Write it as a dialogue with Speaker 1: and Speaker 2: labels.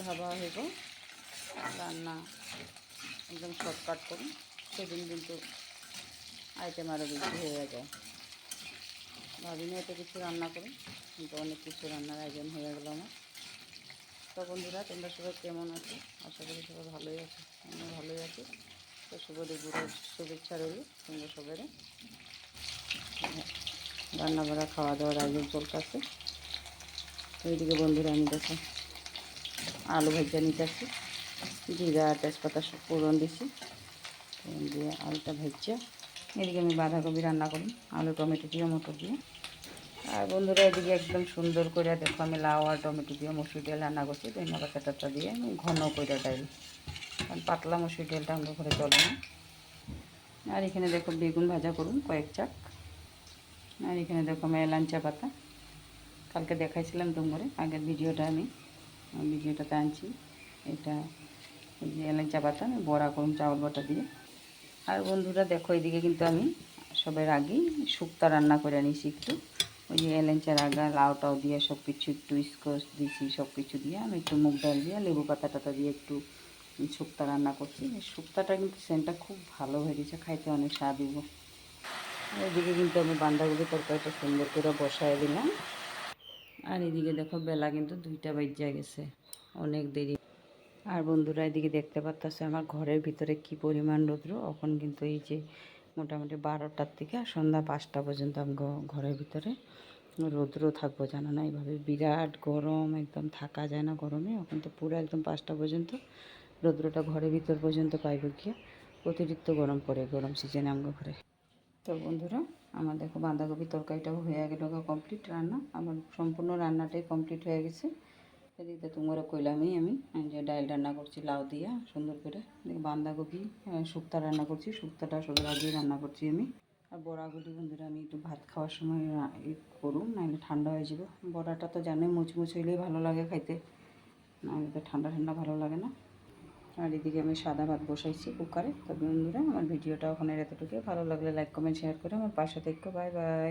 Speaker 1: ভাবা হইব রান্না একদম শর্টকাট করুন, সেদিন কিন্তু আইটেম আরও বেশি হয়ে যায়। ভাবিনি এত কিছু রান্না করুন, কিন্তু অনেক কিছু রান্নার আয়োজন হয়ে গেল আমার। তো বন্ধুরা, তোমরা সবাই কেমন আছো? আশা করি সবাই ভালোই আছো, আমিও ভালোই আছি। তো শুভ দুপুরের শুভেচ্ছা রইল তোমরা সবাই। রান্না বাড়া খাওয়া দাওয়ার আয়োজন চলতেছে। এইদিকে বন্ধুরা আমি দেখো আলু ভাজা নিতেছি, জিরা তেজপাতা সব ফোড়ন দিছি, ফোড়ন দিয়ে আলুটা ভেজা। এদিকে আমি বাঁধাকপি রান্না করি আলু টমেটো দিয়ে মটর দিয়ে। আর বন্ধুরা এদিকে একদম সুন্দর করে দেখো আমি লাউ আর টমেটো দিয়ে মসুর ডাল রান্না করছি, ধনিয়া পাতা টাতা দিয়ে আমি ঘন করে ডাল, কারণ পাতলা মসুর ডালটা আমরা ঘরে চলে না। আর এখানে দেখো বেগুন ভাজা করুন কয়েক চাক। আর এখানে দেখো আমি এলাঞ্চা পাতা, কালকে দেখাইছিলাম তোমরা আগের ভিডিওটাতে আনছি। এটা এই যে এলাঞ্চা পাতা আমি বড়া করুন চাউল বাটা দিয়ে। আর বন্ধুরা দেখো এদিকে কিন্তু আমি সবের আগেই শুক্তা রান্না করে নিয়েছি একটু, ওই যে এলাঞ্চার আগা লাউটাও দিয়ে সব কিছু একটু স্কোচ দিয়েছি, সব কিছু দিয়ে আমি একটু মুগ ডাল দিয়ে লেবু পাতা টাতা দিয়ে একটু শুক্তা রান্না করছি। এই শুক্তাটা কিন্তু সেন্টটা খুব ভালো হয়েছে, খাইতে অনেক স্বাদ দিব। এদিকে কিন্তু আমি বাঁধাকপি তরকারিটা সুন্দর করে বসায় দিলাম। আর এদিকে দেখো বেলা কিন্তু 2টা বাজে গেছে, অনেক দেরি। আর বন্ধুরা এদিকে দেখতে পাচ্তেছে আমার ঘরের ভিতরে কি পরিমাণ রৌদ্র। এখন কিন্তু এই যে মোটামুটি 12টার থেকে সন্ধ্যা 5টা পর্যন্ত আমি ঘরের ভিতরে রৌদ্র থাকবো, জানো না, এইভাবে বিরাট গরম, একদম থাকা যায় না গরমে। এখন তো পুরো একদম 5টা পর্যন্ত রৌদ্রটা ঘরের ভিতর পর্যন্ত পাইব গিয়ে, অতিরিক্ত গরম পড়ে গরম সিজনে আমার ঘরে। তো বন্ধুরা আমার দেখো বাঁধাকপি তরকারিটাও হয়ে গেল কমপ্লিট রান্না, আমার সম্পূর্ণ রান্নাটাই কমপ্লিট হয়ে গেছে। এদিকে তোমরা কইলামই আমি যে ডাল রান্না করছি লাউ দিয়া সুন্দর করে, বাঁধাকপি শুক্তা রান্না করছি, শুক্তাটা সবার আগেই রান্না করছি আমি। আর বড়াগুলি বন্ধুরা আমি একটু ভাত খাওয়ার সময় করুন, নাহলে ঠান্ডা হয়ে যাব। বড়াটা তো জানোই মুচমুচ হইলেই ভালো লাগে খাইতে, নাহলে তো ঠান্ডা ঠান্ডা ভালো লাগে না। আর এদিকে আমি সাদা ভাত বসাইছি কুকারে। তো বন্ধুরা আমার ভিডিওটা ওখানে এতটুকু, ভালো লাগলে লাইক কমেন্ট শেয়ার করে আমার পাশে থেকো। Bye bye.